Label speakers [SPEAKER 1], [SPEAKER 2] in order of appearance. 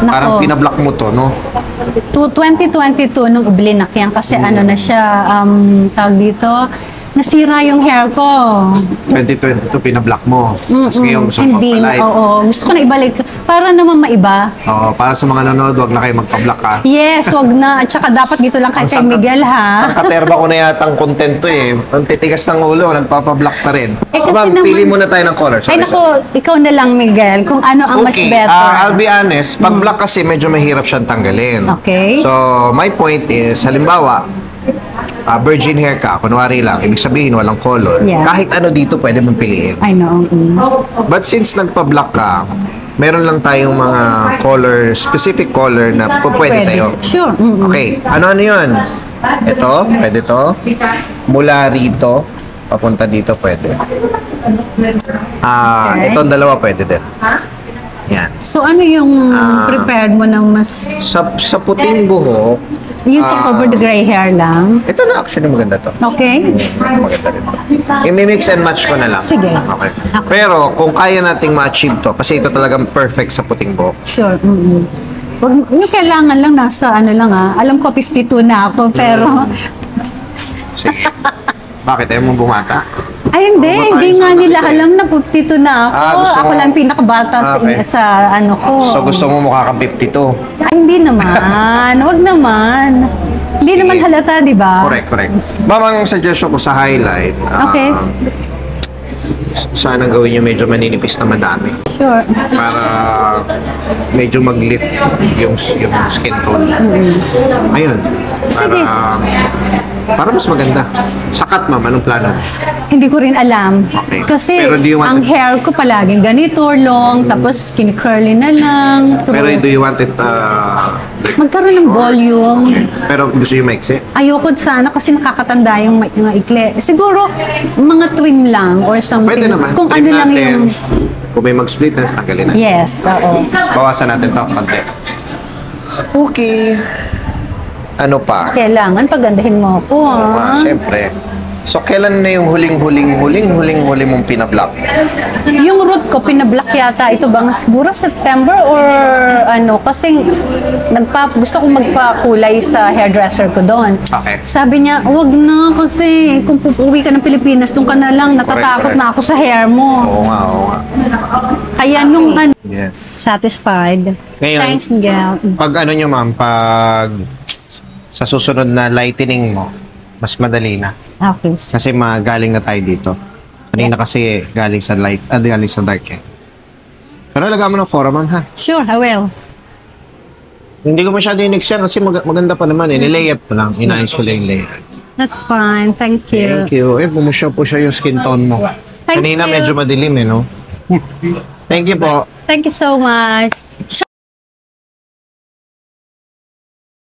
[SPEAKER 1] Parang pinablock mo to, no?
[SPEAKER 2] 2022 nung ublinak yan kasi ano na siya, tawag dito, nasira yung hair ko.
[SPEAKER 1] 2022 pinablock mo. Tapos ngayon gusto mo
[SPEAKER 2] Hindi,
[SPEAKER 1] magpa-live.
[SPEAKER 2] oo. Gusto ko na ibalik. Para naman maiba.
[SPEAKER 1] Oo, para sa mga nanonood, wag na kayo magpa-block ha.
[SPEAKER 2] Yes, wag na. At saka dapat dito lang kay Miguel, ha?
[SPEAKER 1] Sa katerba ko na yatang content to eh. Ang titigas ng ulo, nagpapa-block pa rin.
[SPEAKER 2] kasi
[SPEAKER 1] Ma'am,
[SPEAKER 2] naman-
[SPEAKER 1] pili muna tayo ng color.
[SPEAKER 2] Ay nako, ikaw na lang, Miguel, kung ano ang much
[SPEAKER 1] Okay,
[SPEAKER 2] better.
[SPEAKER 1] I'll be honest, pag black kasi medyo mahirap siyang tanggalin.
[SPEAKER 2] Okay.
[SPEAKER 1] So, my point is, halimbawa, virgin hair ka, kunwari lang, ibig sabihin walang color.
[SPEAKER 2] Yeah.
[SPEAKER 1] Kahit ano dito pwede mong piliin.
[SPEAKER 2] I know.
[SPEAKER 1] But since nagpa-black ka, meron lang tayong mga color, specific color na pwede sa'yo.
[SPEAKER 2] Sure.
[SPEAKER 1] Okay, ano yun? Ito, pwede to. Mula rito, papunta dito pwede.
[SPEAKER 2] Okay.
[SPEAKER 1] Itong dalawa pwede din. Yan.
[SPEAKER 2] So, ano yung prepared mo ng mas...
[SPEAKER 1] Sa puting buhok,
[SPEAKER 2] Yung to cover the gray hair lang?
[SPEAKER 1] ito na actually maganda to.
[SPEAKER 2] Okay?
[SPEAKER 1] Maganda rin. I-mix and match ko na lang.
[SPEAKER 2] Sige.
[SPEAKER 1] Okay. Pero kung kaya nating ma-achieve to, kasi ito talagang perfect sa puting buhok.
[SPEAKER 2] Sure. Wag, yung kailangan lang nasa ano lang alam ko 52 na ako, pero...
[SPEAKER 1] Sige. Bakit? Ayaw mong bumata?
[SPEAKER 2] Ay, hindi.
[SPEAKER 1] Bumaba
[SPEAKER 2] Hindi
[SPEAKER 1] tayo
[SPEAKER 2] nga
[SPEAKER 1] sa
[SPEAKER 2] nila
[SPEAKER 1] ano,
[SPEAKER 2] alam na 52 na ako.
[SPEAKER 1] gusto
[SPEAKER 2] Ako
[SPEAKER 1] mo-
[SPEAKER 2] lang pinakabata
[SPEAKER 1] Okay.
[SPEAKER 2] sa ano ko.
[SPEAKER 1] So gusto mo mukha kang 52?
[SPEAKER 2] Ay, hindi naman. Wag naman. Hindi
[SPEAKER 1] Sige.
[SPEAKER 2] naman halata, di ba?
[SPEAKER 1] Correct. Ma'am, ang suggestion ko sa highlight,
[SPEAKER 2] Okay.
[SPEAKER 1] sana gawin nyo medyo maninipis na madami.
[SPEAKER 2] Sure.
[SPEAKER 1] Para medyo mag-lift yung skin tone. Ayun.
[SPEAKER 2] Sige.
[SPEAKER 1] Para mas maganda. Sakat, ma'am. Anong plano?
[SPEAKER 2] Hindi ko rin alam.
[SPEAKER 1] Okay.
[SPEAKER 2] Kasi
[SPEAKER 1] Pero do you want
[SPEAKER 2] ang
[SPEAKER 1] it-
[SPEAKER 2] hair ko palaging ganito, long, tapos skin-curly na lang.
[SPEAKER 1] Pero do you want it like
[SPEAKER 2] Magkaroon ng
[SPEAKER 1] short?
[SPEAKER 2] volume.
[SPEAKER 1] Pero gusto nyo maiksi?
[SPEAKER 2] Ayoko sana kasi nakakatanda yung mga ikli. Siguro, mga trim lang or something.
[SPEAKER 1] Pwede naman.
[SPEAKER 2] Kung
[SPEAKER 1] Trim
[SPEAKER 2] ano lang
[SPEAKER 1] natin.
[SPEAKER 2] yung...
[SPEAKER 1] Kung may mag-split na, tanggalin na.
[SPEAKER 2] Yes, oo.
[SPEAKER 1] Bawasan natin to konti. Okay. Ano pa?
[SPEAKER 2] Kailangan pagandahin mo ako,
[SPEAKER 1] Siyempre. So, kailan na yung huling mong pinablock?
[SPEAKER 2] Yung root ko, pinablock yata. Ito ba nga siguro September or ano? Kasi gusto kong magpakulay sa hairdresser ko doon.
[SPEAKER 1] Okay.
[SPEAKER 2] Sabi niya, wag na kasi kung pupuwi ka ng Pilipinas, doon ka na lang. Natatakot
[SPEAKER 1] Correct.
[SPEAKER 2] na ako sa hair mo.
[SPEAKER 1] Oo nga.
[SPEAKER 2] Kaya nung
[SPEAKER 1] Yes.
[SPEAKER 2] satisfied.
[SPEAKER 1] Ngayon,
[SPEAKER 2] Thanks, Miguel.
[SPEAKER 1] Pag ano nyo, ma'am, pag sa susunod na lightening mo, mas madali na.
[SPEAKER 2] Okay.
[SPEAKER 1] Kasi magaling na tayo dito. Kanina kasi galing sa galing sa dark eh. Pero lagyan mo ng foreman ha.
[SPEAKER 2] Sure, I will.
[SPEAKER 1] Hindi ko masyado inex yan kasi maganda pa naman eh. Nilayap ko lang. Inaayos ko lang yung layer.
[SPEAKER 2] That's fine. Thank you.
[SPEAKER 1] Thank you. Pumusya po siya yung skin tone mo.
[SPEAKER 2] Thank
[SPEAKER 1] Kanina
[SPEAKER 2] you.
[SPEAKER 1] medyo madilim eh, no? Thank you po.
[SPEAKER 2] Thank you so much.